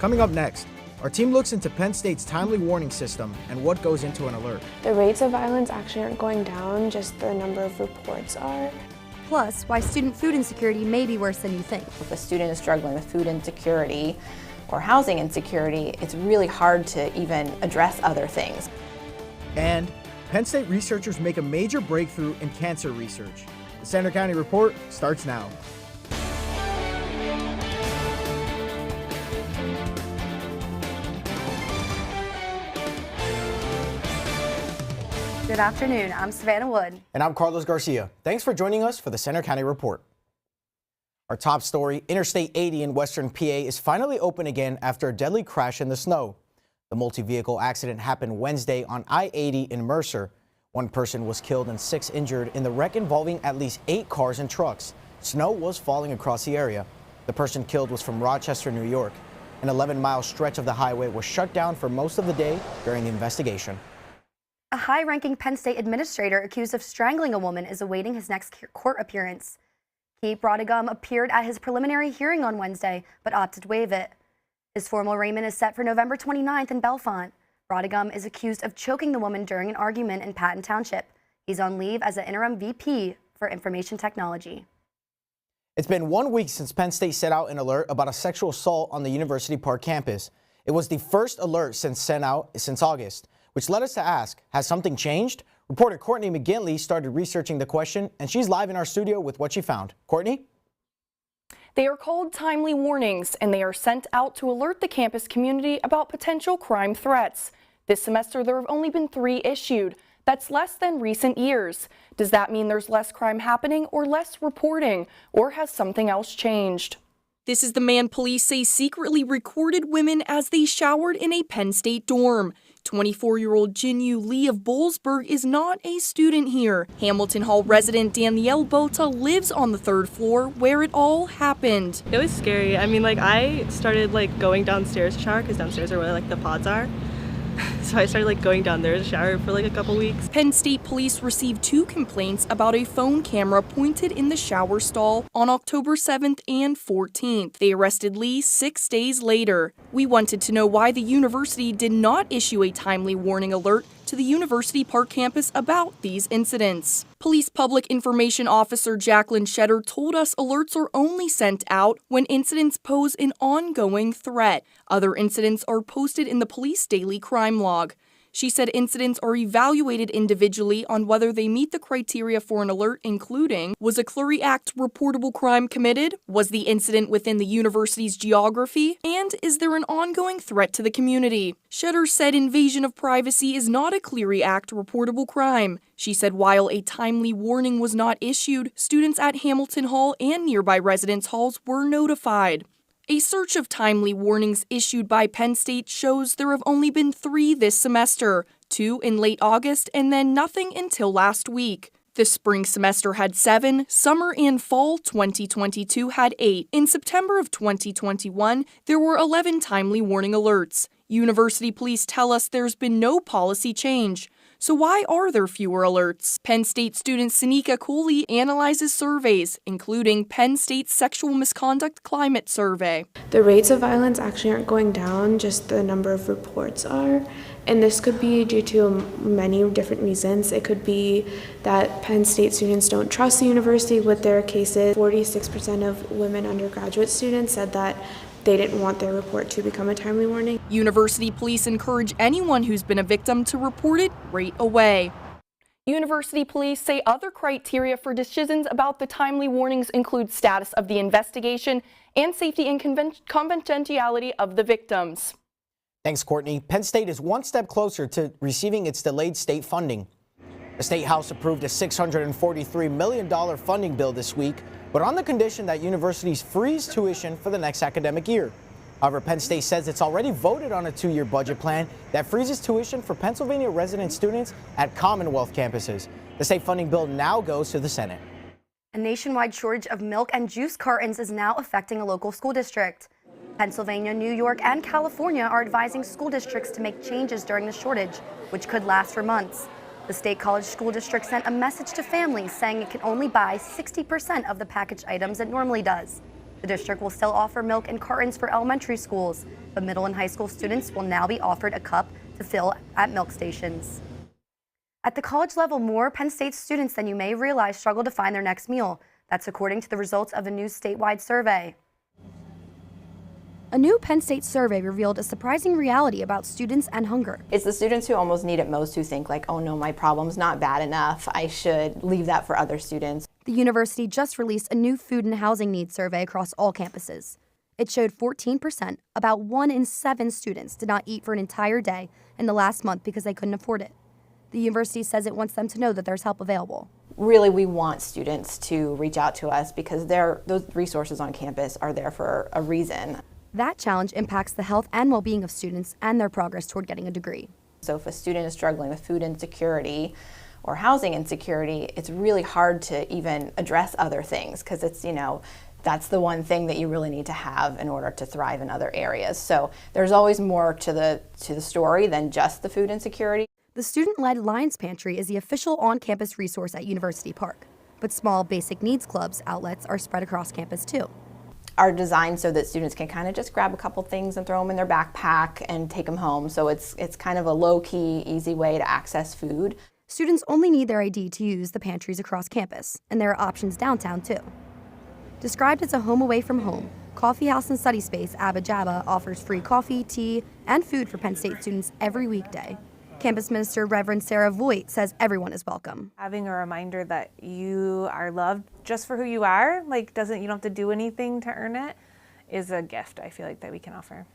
Coming up next, our team looks into Penn State's timely warning system and what goes into an alert. The rates of violence actually aren't going down, just the number of reports are. Plus, why student food insecurity may be worse than you think. If a student is struggling with food insecurity or housing insecurity, it's really hard to even address other things. And Penn State researchers make a major breakthrough in cancer research. The Center County Report starts now. Good afternoon, I'm Savannah Wood. And I'm Carlos Garcia. Thanks for joining us for the Center County Report. Our top story, Interstate 80 in Western PA is finally open again after a deadly crash in the snow. The multi-vehicle accident happened Wednesday on I-80 in Mercer. One person was killed and 6 injured in the wreck involving at least 8 cars and trucks. Snow was falling across the area. The person killed was from Rochester, New York. An 11-mile stretch of the highway was shut down for most of the day during the investigation. A high-ranking Penn State administrator accused of strangling a woman is awaiting his next court appearance. Keith Brodegum appeared at his preliminary hearing on Wednesday, but opted to waive it. His formal arraignment is set for November 29th in Bellefonte. Brodegum is accused of choking the woman during an argument in Patton Township. He's on leave as an interim VP for Information Technology. It's been 1 week since Penn State set out an alert about a sexual assault on the University Park campus. It was the first alert sent out since August, which led us to ask, has something changed? Reporter Courtney McGinley started researching the question, and she's live in our studio with what she found. Courtney? They are called timely warnings, and they are sent out to alert the campus community about potential crime threats. This semester, there have only been 3 issued. That's less than recent years. Does that mean there's less crime happening or less reporting, or has something else changed? This is the man police say secretly recorded women as they showered in a Penn State dorm. 24-year-old Jinyu Lee of Boalsburg is not a student here. Hamilton Hall resident Danielle Bota lives on the 3rd floor where it all happened. It was scary. I mean, I started going downstairs to shower because downstairs are where the pods are. So I started going down there to shower for a couple weeks. Penn State police received 2 complaints about a phone camera pointed in the shower stall on October 7th and 14th. They arrested Lee 6 days later. We wanted to know why the university did not issue a timely warning alert to the University Park campus about these incidents. Police Public Information Officer Jacqueline Shetter told us alerts are only sent out when incidents pose an ongoing threat. Other incidents are posted in the police daily crime log. She said incidents are evaluated individually on whether they meet the criteria for an alert, including, was a Clery Act reportable crime committed? Was the incident within the university's geography? And is there an ongoing threat to the community? Shetter said invasion of privacy is not a Clery Act reportable crime. She said while a timely warning was not issued, students at Hamilton Hall and nearby residence halls were notified. A search of timely warnings issued by Penn State shows there have only been 3 this semester, 2 in late August, and then nothing until last week. The spring semester had 7, summer and fall 2022 had 8. In September of 2021, there were 11 timely warning alerts. University police tell us there's been no policy change. So why are there fewer alerts? Penn State student Sanika Cooley analyzes surveys, including Penn State's Sexual Misconduct Climate Survey. The rates of violence actually aren't going down, just the number of reports are. And this could be due to many different reasons. It could be that Penn State students don't trust the university with their cases. 46% of women undergraduate students said that they didn't want their report to become a timely warning. University police encourage anyone who's been a victim to report it right away. University police say other criteria for decisions about the timely warnings include status of the investigation and safety and confidentiality of the victims. Thanks, Courtney. Penn State is one step closer to receiving its delayed state funding. The State House approved a $643 million funding bill this week, but on the condition that universities freeze tuition for the next academic year. However, Penn State says it's already voted on a 2-year budget plan that freezes tuition for Pennsylvania resident students at Commonwealth campuses. The state funding bill now goes to the Senate. A nationwide shortage of milk and juice cartons is now affecting a local school district. Pennsylvania, New York, and California are advising school districts to make changes during the shortage, which could last for months. The State College School District sent a message to families saying it can only buy 60% of the packaged items it normally does. The district will still offer milk in cartons for elementary schools, but middle and high school students will now be offered a cup to fill at milk stations. At the college level, more Penn State students than you may realize struggle to find their next meal. That's according to the results of a new statewide survey. A new Penn State survey revealed a surprising reality about students and hunger. It's the students who almost need it most who think like, oh no, my problem's not bad enough. I should leave that for other students. The university just released a new food and housing needs survey across all campuses. It showed 14%, about 1 in 7 students, did not eat for an entire day in the last month because they couldn't afford it. The university says it wants them to know that there's help available. Really, we want students to reach out to us because those resources on campus are there for a reason. That challenge impacts the health and well-being of students and their progress toward getting a degree. So if a student is struggling with food insecurity or housing insecurity, it's really hard to even address other things because it's, that's the one thing that you really need to have in order to thrive in other areas. So there's always more to the story than just the food insecurity. The student-led Lions Pantry is the official on-campus resource at University Park, but small basic needs clubs outlets are spread across campus too. Are designed so that students can kind of just grab a couple things and throw them in their backpack and take them home. So it's kind of a low-key, easy way to access food. Students only need their ID to use the pantries across campus, and there are options downtown too. Described as a home away from home, Coffee House and Study Space Abba Jabba offers free coffee, tea, and food for Penn State students every weekday. Campus Minister Reverend Sarah Voigt says everyone is welcome. Having a reminder that you are loved just for who you are, you don't have to do anything to earn it, is a gift I feel like that we can offer.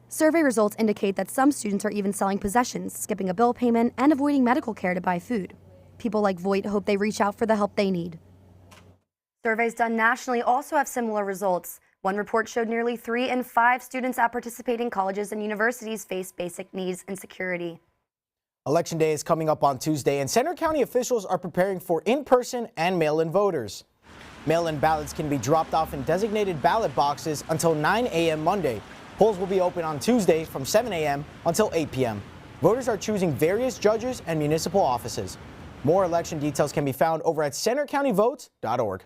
Survey results indicate that some students are even selling possessions, skipping a bill payment, and avoiding medical care to buy food. People like Voigt hope they reach out for the help they need. Surveys done nationally also have similar results. One report showed nearly 3 in 5 students at participating colleges and universities face basic needs insecurity. Election Day is coming up on Tuesday, and Centre County officials are preparing for in-person and mail-in voters. Mail-in ballots can be dropped off in designated ballot boxes until 9 a.m. Monday. Polls will be open on Tuesday from 7 a.m. until 8 p.m. Voters are choosing various judges and municipal offices. More election details can be found over at centercountyvotes.org.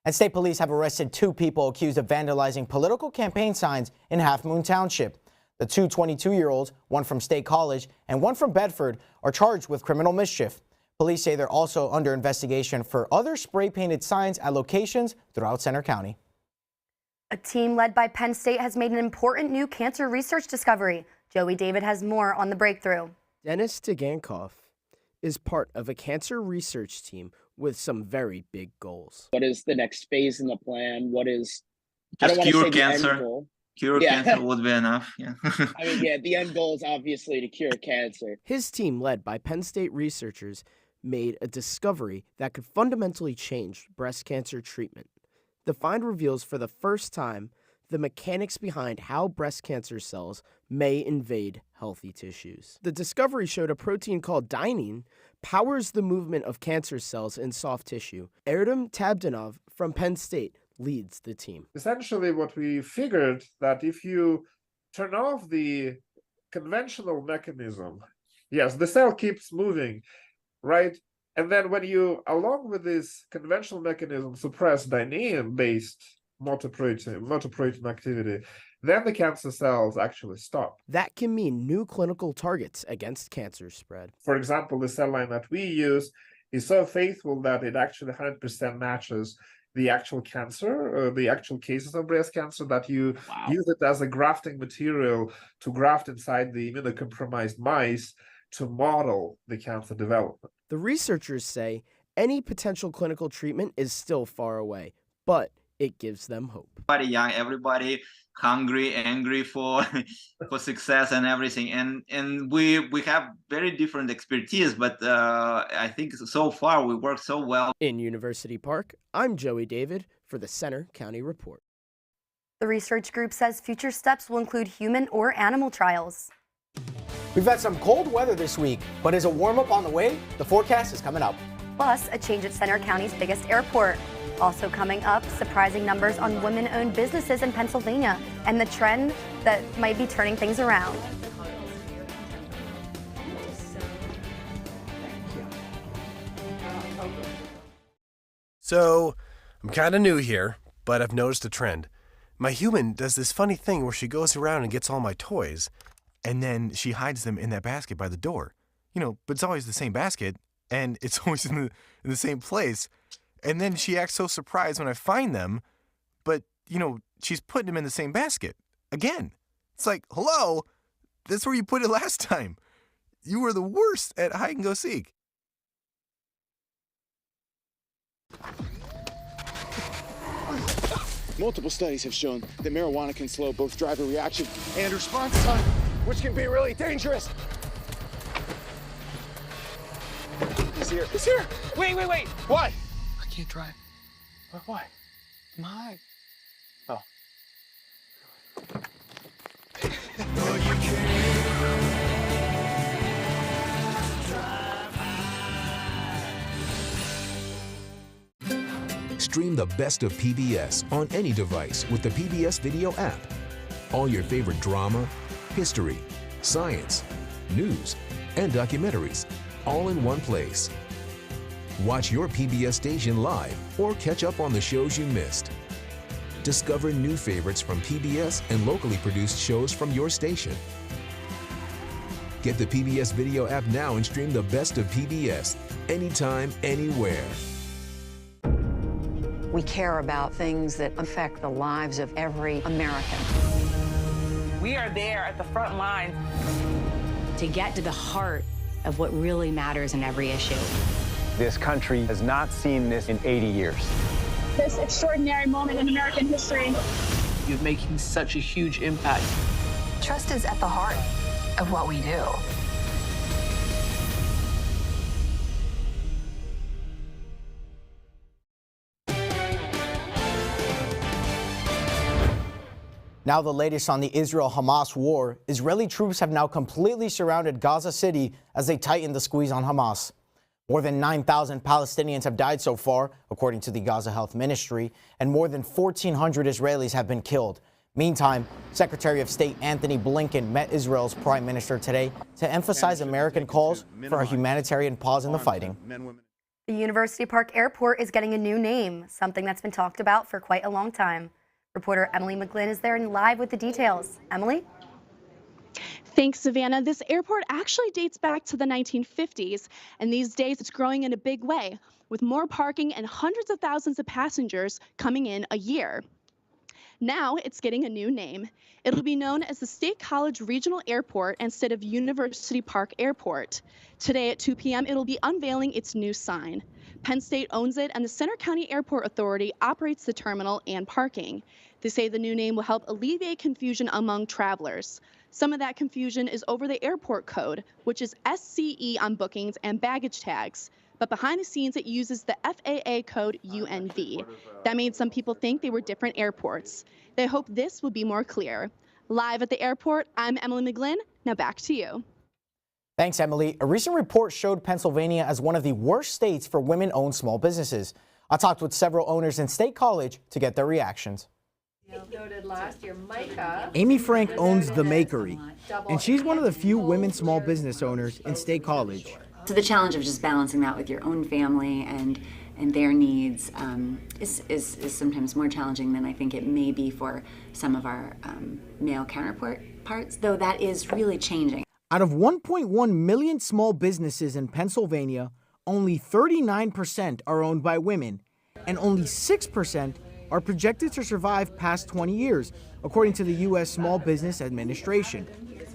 And state police have arrested 2 people accused of vandalizing political campaign signs in Half Moon Township. The 2 22-year-olds, one from State College and one from Bedford, are charged with criminal mischief. Police say they're also under investigation for other spray-painted signs at locations throughout Centre County. A team led by Penn State has made an important new cancer research discovery. Joey David has more on the breakthrough. Dennis Degankoff is part of a cancer research team with some very big goals. What is the next phase in the plan? What is just cure cancer? Cure cancer would be enough. Yeah. The end goal is obviously to cure cancer. His team, led by Penn State researchers, made a discovery that could fundamentally change breast cancer treatment. The find reveals for the first time the mechanics behind how breast cancer cells may invade healthy tissues. The discovery showed a protein called dynein powers the movement of cancer cells in soft tissue. Erdem Tabdanov from Penn State leads the team. Essentially, what we figured that if you turn off the conventional mechanism, yes, the cell keeps moving, right? And then when you, along with this conventional mechanism, suppress dynein-based motor protein activity, then the cancer cells actually stop. That can mean new clinical targets against cancer spread. For example, the cell line that we use is so faithful that it actually 100% matches the actual cancer, the actual cases of breast cancer, that you use it as a grafting material to graft inside the immunocompromised mice to model the cancer development. The researchers say any potential clinical treatment is still far away, but it gives them hope. Everybody young, everybody hungry, angry for success and everything. And we have very different expertise, but I think so far we work so well. In University Park, I'm Joey David for the Centre County Report. The research group says future steps will include human or animal trials. We've had some cold weather this week, but is a warm-up on the way? The forecast is coming up. Plus, a change at Centre County's biggest airport. Also coming up, surprising numbers on women-owned businesses in Pennsylvania and the trend that might be turning things around. So, I'm kind of new here, but I've noticed a trend. My human does this funny thing where she goes around and gets all my toys, and then she hides them in that basket by the door. But it's always the same basket, and it's always in the same place. And then she acts so surprised when I find them, but, she's putting them in the same basket. Again. It's like, hello, that's where you put it last time. You were the worst at hide and go seek. Multiple studies have shown that marijuana can slow both driver reaction and response time, which can be really dangerous. He's here. He's here. Wait. What? I can't drive. Why? My. Oh. Stream the best of PBS on any device with the PBS Video app. All your favorite drama, history, science, news, and documentaries, all in one place. Watch your PBS station live or catch up on the shows you missed. Discover new favorites from PBS and locally produced shows from your station. Get the PBS Video app now and stream the best of PBS anytime, anywhere. We care about things that affect the lives of every American. We are there at the front line to get to the heart of what really matters in every issue. This country has not seen this in 80 years. This extraordinary moment in American history. You're making such a huge impact. Trust is at the heart of what we do. Now the latest on the Israel-Hamas war. Israeli troops have now completely surrounded Gaza City as they tighten the squeeze on Hamas. More than 9,000 Palestinians have died so far, according to the Gaza Health Ministry, and more than 1,400 Israelis have been killed. Meantime, Secretary of State Anthony Blinken met Israel's Prime Minister today to emphasize American calls for a humanitarian pause in the fighting. The University Park Airport is getting a new name, something that's been talked about for quite a long time. Reporter Emily McGlynn is there and live with the details. Emily? Thanks, Savannah. This airport actually dates back to the 1950s, and these days it's growing in a big way, with more parking and hundreds of thousands of passengers coming in a year. Now it's getting a new name. It'll be known as the State College Regional Airport instead of University Park Airport. Today at 2 p.m., it'll be unveiling its new sign. Penn State owns it, and the Center County Airport Authority operates the terminal and parking. They say the new name will help alleviate confusion among travelers. Some of that confusion is over the airport code, which is SCE on bookings and baggage tags. But behind the scenes, it uses the FAA code UNV. That made some people think they were different airports. They hope this will be more clear. Live at the airport, I'm Emily McGlynn. Now back to you. Thanks, Emily. A recent report showed Pennsylvania as one of the worst states for women-owned small businesses. I talked with several owners in State College to get their reactions. Amy Frank owns The Makery, and she's one of the few women small business owners in State College. So the challenge of just balancing that with your own family and their needs is sometimes more challenging than I think it may be for some of our male counterparts, though that is really changing. Out of 1.1 million small businesses in Pennsylvania, only 39% are owned by women, and only 6% are projected to survive past 20 years, according to the U.S. Small Business Administration.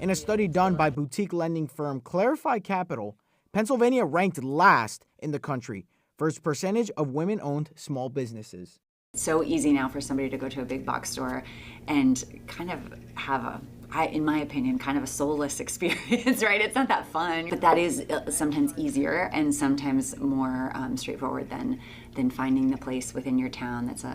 In a study done by boutique lending firm Clarify Capital, Pennsylvania ranked last in the country for its percentage of women-owned small businesses. It's so easy now for somebody to go to a big box store and kind of have in my opinion, kind of a soulless experience, right? It's not that fun, but that is sometimes easier and sometimes more straightforward than finding the place within your town that's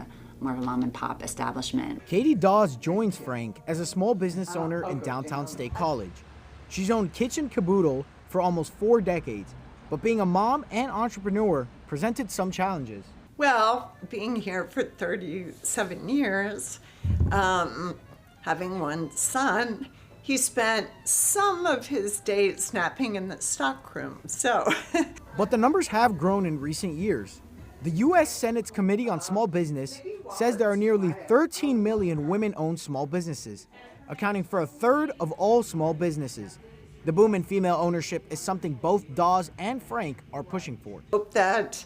more of a mom and pop establishment. Katie Dawes joins Frank as a small business owner in downtown State College. She's owned Kitchen Caboodle for almost 4 decades, but being a mom and entrepreneur presented some challenges. Well, being here for 37 years, having one son, he spent some of his days napping in the stockroom, so. But the numbers have grown in recent years. The U.S. Senate's Committee on Small Business says there are nearly 13 million women-owned small businesses, accounting for a third of all small businesses. The boom in female ownership is something both Dawes and Frank are pushing for. Hope that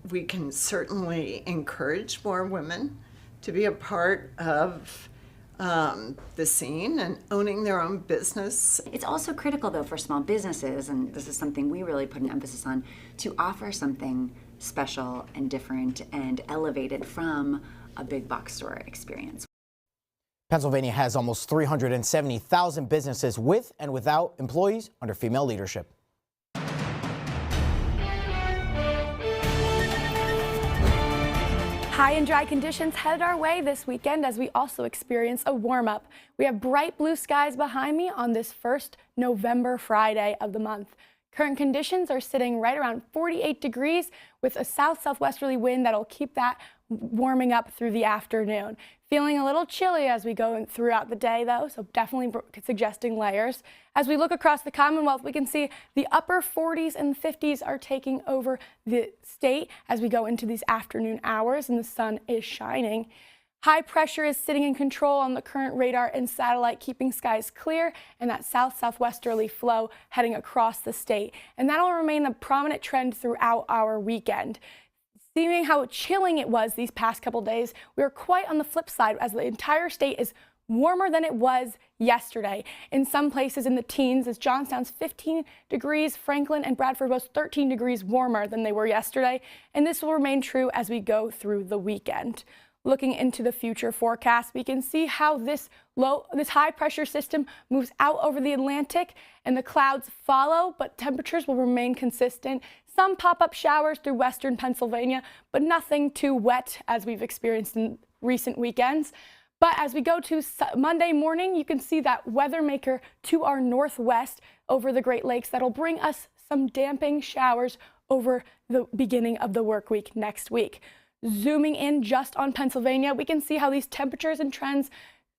we can certainly encourage more women to be a part of the scene and owning their own business. It's also critical, though, for small businesses, and this is something we really put an emphasis on, to offer something special and different and elevated from a big box store experience. Pennsylvania has almost 370,000 businesses with and without employees under female leadership. High and dry conditions headed our way this weekend as we also experience a warm-up. We have bright blue skies behind me on this first November Friday of the month. Current conditions are sitting right around 48 degrees with a south-southwesterly wind that'll keep that warming up through the afternoon. Feeling a little chilly as we go throughout the day, though, so definitely suggesting layers. As we look across the Commonwealth, we can see the upper 40s and 50s are taking over the state as we go into these afternoon hours and the sun is shining. High pressure is sitting in control on the current radar and satellite, keeping skies clear and that south-southwesterly flow heading across the state. And that'll remain a prominent trend throughout our weekend. Seeing how chilling it was these past couple days, we are quite on the flip side as the entire state is warmer than it was yesterday. In some places in the teens, as Johnstown's 15 degrees, Franklin and Bradford both 13 degrees warmer than they were yesterday, and this will remain true as we go through the weekend. Looking into the future forecast, we can see how this high pressure system moves out over the Atlantic and the clouds follow, but temperatures will remain consistent. Some pop-up showers through western Pennsylvania, but nothing too wet as we've experienced in recent weekends. But as we go to Monday morning, you can see that weather maker to our northwest over the Great Lakes that'll bring us some damping showers over the beginning of the work week next week. Zooming in just on Pennsylvania, we can see how these temperatures and trends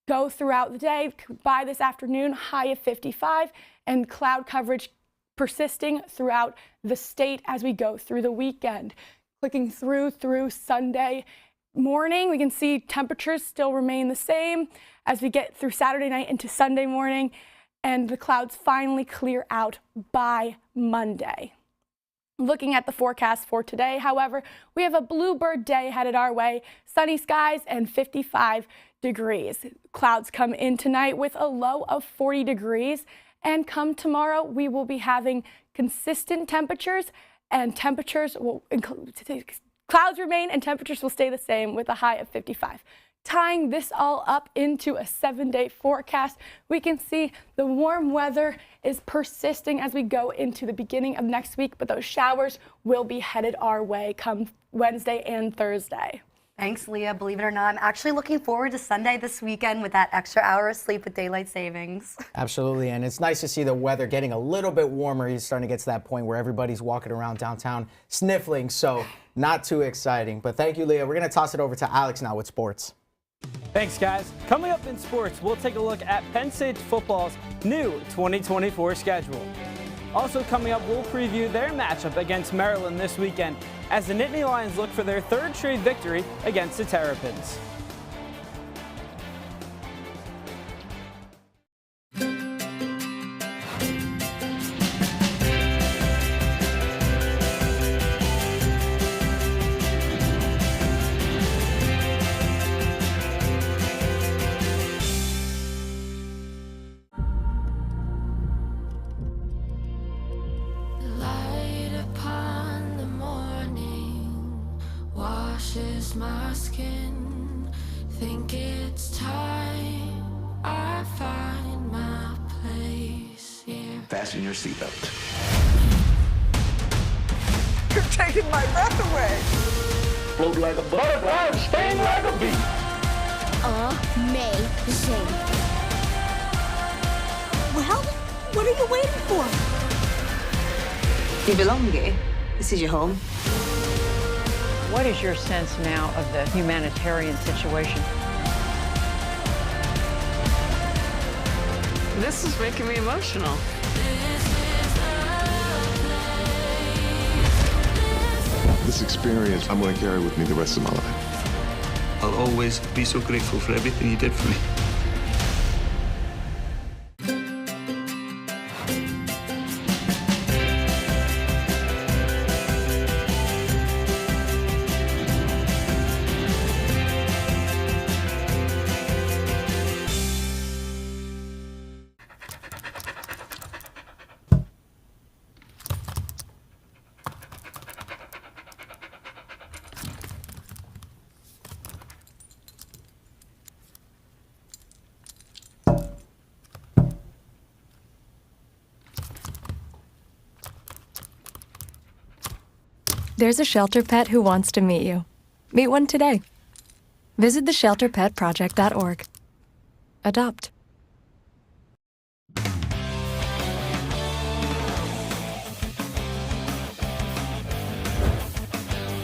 go throughout the day. By this afternoon, high of 55 and cloud coverage persisting throughout the state as we go through the weekend. Clicking through Sunday morning, we can see temperatures still remain the same as we get through Saturday night into Sunday morning, and the clouds finally clear out by Monday. Looking at the forecast for today, however, we have a bluebird day headed our way, sunny skies and 55 degrees. Clouds come in tonight with a low of 40 degrees, and come tomorrow, we will be having consistent temperatures, and clouds remain and temperatures will stay the same with a high of 55. Tying this all up into a 7-day forecast, we can see the warm weather is persisting as we go into the beginning of next week, but those showers will be headed our way come Wednesday and Thursday. Thanks, Leah. Believe it or not, I'm actually looking forward to Sunday this weekend with that extra hour of sleep with daylight savings. Absolutely, and it's nice to see the weather getting a little bit warmer. It's starting to get to that point where everybody's walking around downtown sniffling, so not too exciting. But thank you, Leah. We're going to toss it over to Alex now with sports. Thanks, guys. Coming up in sports, we'll take a look at Penn State football's new 2024 schedule. Also coming up, we'll preview their matchup against Maryland this weekend as the Nittany Lions look for their third straight victory against the Terrapins. My skin, think it's time I find my place here. Fasten your seatbelt. You're taking my breath away. Float like a butterfly, sting like a bee. Amazing. Well, what are you waiting for? You belong here. This is your home. What is your sense now of the humanitarian situation? This is making me emotional. This experience I'm going to carry with me the rest of my life. I'll always be so grateful for everything you did for me. There's a shelter pet who wants to meet you. Meet one today. Visit theshelterpetproject.org. Adopt.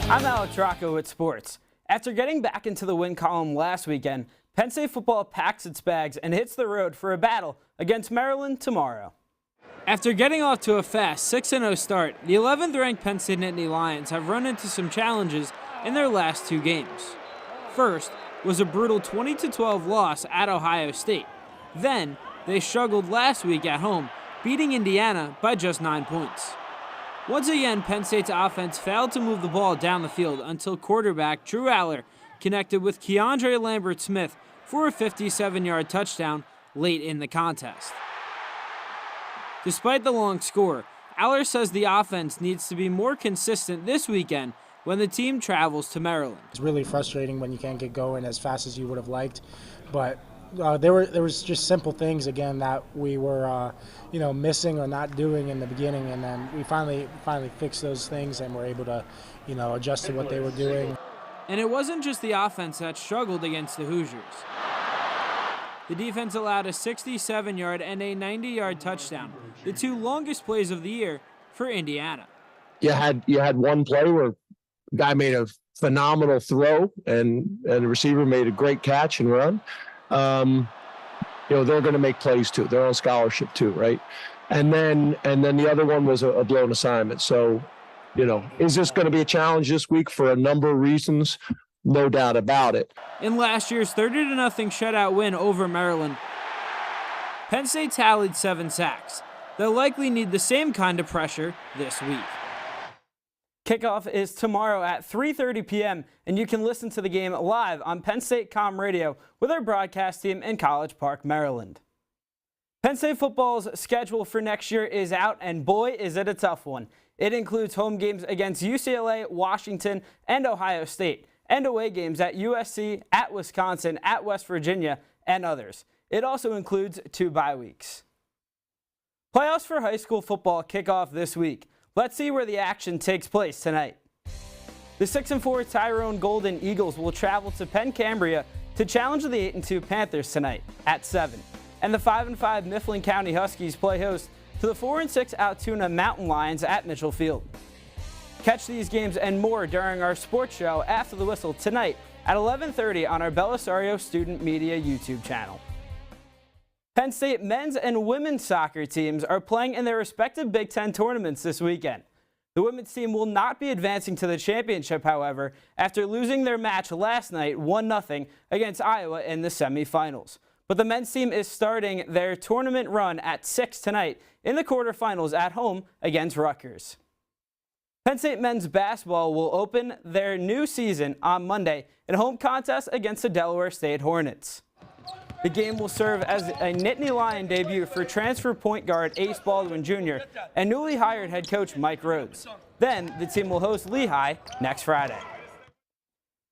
I'm Alex Rocco with sports. After getting back into the win column last weekend, Penn State football packs its bags and hits the road for a battle against Maryland tomorrow. After getting off to a fast 6-0 start, the 11th-ranked Penn State Nittany Lions have run into some challenges in their last two games. First was a brutal 20-12 loss at Ohio State. Then, they struggled last week at home, beating Indiana by just 9 points. Once again, Penn State's offense failed to move the ball down the field until quarterback Drew Aller connected with Keandre Lambert-Smith for a 57-yard touchdown late in the contest. Despite the long score, Aller says the offense needs to be more consistent this weekend when the team travels to Maryland. It's really frustrating when you can't get going as fast as you would have liked, but there was just simple things again that we were missing or not doing in the beginning, and then we finally fixed those things and were able to adjust to what they were doing. And it wasn't just the offense that struggled against the Hoosiers. The defense allowed a 67-yard and a 90-yard touchdown, the two longest plays of the year for Indiana. You had one play where a guy made a phenomenal throw and the receiver made a great catch and run. They're going to make plays too. They're on scholarship too, right? And then the other one was a blown assignment. So, is this going to be a challenge this week for a number of reasons? No doubt about it. In last year's 30-0 shutout win over Maryland, Penn State tallied 7 sacks. They'll likely need the same kind of pressure this week. Kickoff is tomorrow at 3:30 p.m., and you can listen to the game live on Penn State Com Radio with our broadcast team in College Park, Maryland. Penn State football's schedule for next year is out, and boy, is it a tough one. It includes home games against UCLA, Washington, and Ohio State, and away games at USC, at Wisconsin, at West Virginia, and others. It also includes 2 bye weeks. Playoffs for high school football kick off this week. Let's see where the action takes place tonight. The 6-4 Tyrone Golden Eagles will travel to Penn Cambria to challenge the 8-2 Panthers tonight at 7. And the 5-5 Mifflin County Huskies play host to the 4-6 Altoona Mountain Lions at Mitchell Field. Catch these games and more during our sports show After the Whistle tonight at 11:30 on our Belisario Student Media YouTube channel. Penn State men's and women's soccer teams are playing in their respective Big Ten tournaments this weekend. The women's team will not be advancing to the championship, however, after losing their match last night 1-0 against Iowa in the semifinals. But the men's team is starting their tournament run at 6 tonight in the quarterfinals at home against Rutgers. Penn State men's basketball will open their new season on Monday in a home contest against the Delaware State Hornets. The game will serve as a Nittany Lion debut for transfer point guard Ace Baldwin Jr. and newly hired head coach Mike Rhodes. Then the team will host Lehigh next Friday.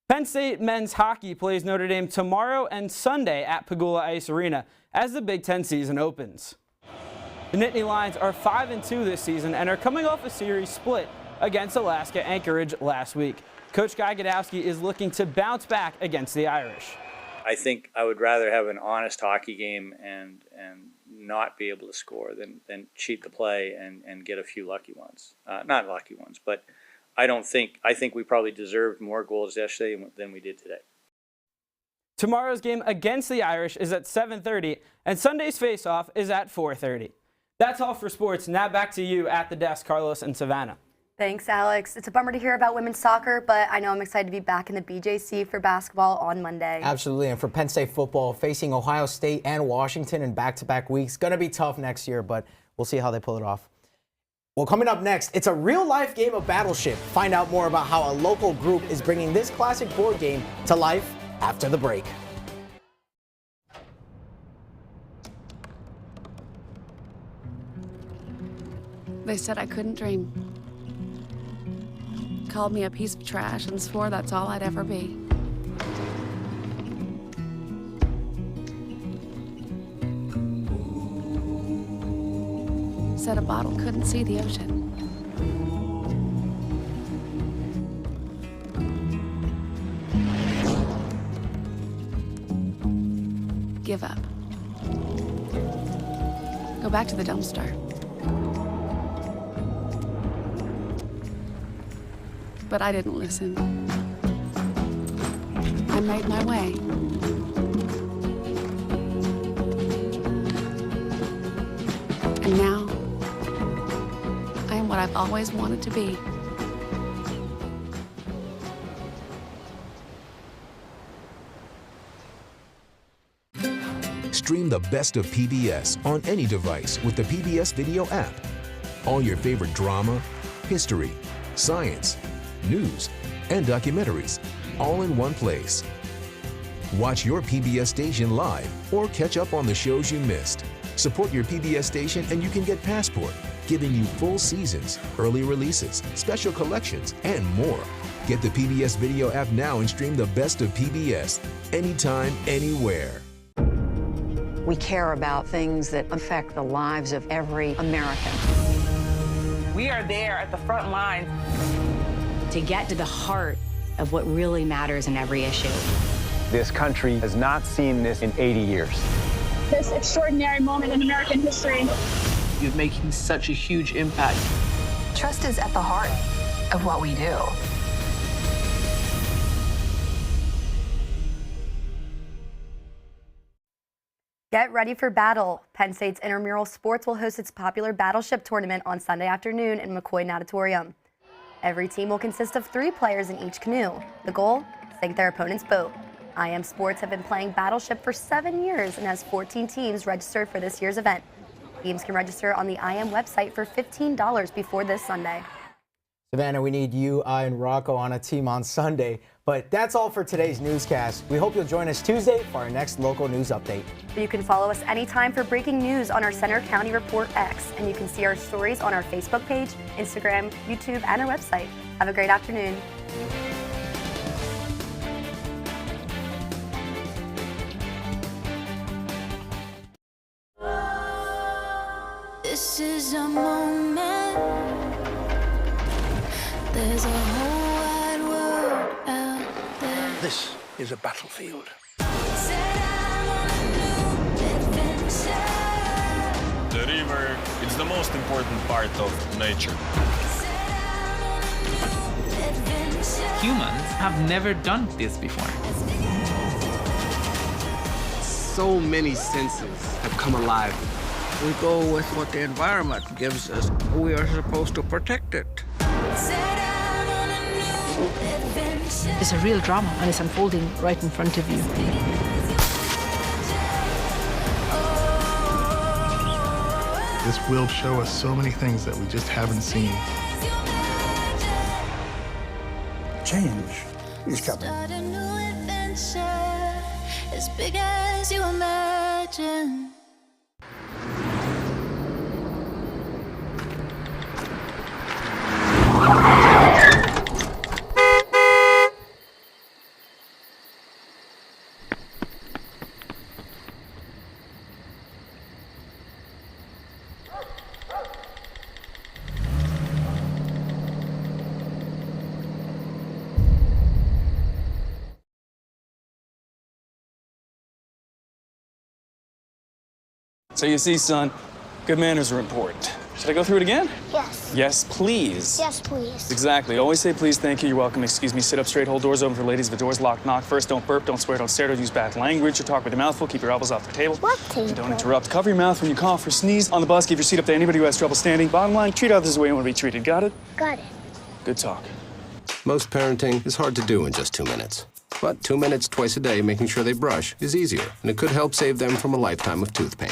Penn State men's hockey plays Notre Dame tomorrow and Sunday at Pagula Ice Arena as the Big Ten season opens. The Nittany Lions are 5-2 this season and are coming off a series split against Alaska Anchorage last week. Coach Guy Gadowski is looking to bounce back against the Irish. I think I would rather have an honest hockey game and not be able to score than cheat the play and get a few lucky ones. Not lucky ones, but I think we probably deserved more goals yesterday than we did today. Tomorrow's game against the Irish is at 7:30, and Sunday's face-off is at 4:30. That's all for sports. Now back to you at the desk, Carlos and Savannah. Thanks, Alex. It's a bummer to hear about women's soccer, but I know I'm excited to be back in the BJC for basketball on Monday. Absolutely, and for Penn State football, facing Ohio State and Washington in back-to-back weeks, going to be tough next year, but we'll see how they pull it off. Well, coming up next, it's a real-life game of Battleship. Find out more about how a local group is bringing this classic board game to life after the break. They said I couldn't dream. Called me a piece of trash and swore that's all I'd ever be. Said a bottle couldn't see the ocean. Give up. Go back to the dumpster. But I didn't listen. I made my way. And now, I am what I've always wanted to be. Stream the best of PBS on any device with the PBS Video app. All your favorite drama, history, science, news, and documentaries, all in one place. Watch your PBS station live or catch up on the shows you missed. Support your PBS station and you can get Passport, giving you full seasons, early releases, special collections, and more. Get the PBS Video app now and stream the best of PBS anytime, anywhere. We care about things that affect the lives of every American. We are there at the front line to get to the heart of what really matters in every issue. This country has not seen this in 80 years. This extraordinary moment in American history. You're making such a huge impact. Trust is at the heart of what we do. Get ready for battle. Penn State's Intramural Sports will host its popular Battleship tournament on Sunday afternoon in McCoy Natatorium. Every team will consist of 3 players in each canoe. The goal? Sink their opponent's boat. IM Sports have been playing Battleship for 7 years and has 14 teams registered for this year's event. Teams can register on the IM website for $15 before this Sunday. Savannah, we need you and Rocco on a team on Sunday. But that's all for today's newscast. We hope you'll join us Tuesday for our next local news update. You can follow us anytime for breaking news on our Center County Report X, and you can see our stories on our Facebook page, Instagram, YouTube, and our website. Have a great afternoon. This is a moment. There's a whole wide world out there. This is a battlefield. The river is the most important part of nature. Humans have never done this before. So many senses have come alive. We go with what the environment gives us. We are supposed to protect it. It's a real drama, and it's unfolding right in front of you. This will show us so many things that we just haven't seen. Change is coming. Start a new adventure as big as you imagine. So you see, son, good manners are important. Should I go through it again? Yes. Yes, please. Yes, please. Exactly. Always say please, thank you, you're welcome, excuse me, sit up straight, hold doors open for ladies. If the door's locked, knock first. Don't burp, don't swear, don't stare, don't use bad language, or talk with your mouth full. Keep your elbows off the table. What table? And don't interrupt. Cover your mouth when you cough or sneeze. On the bus, give your seat up to anybody who has trouble standing. Bottom line, treat others the way you want to be treated. Got it? Got it. Good talk. Most parenting is hard to do in just 2 minutes. But 2 minutes twice a day making sure they brush is easier, and it could help save them from a lifetime of tooth pain.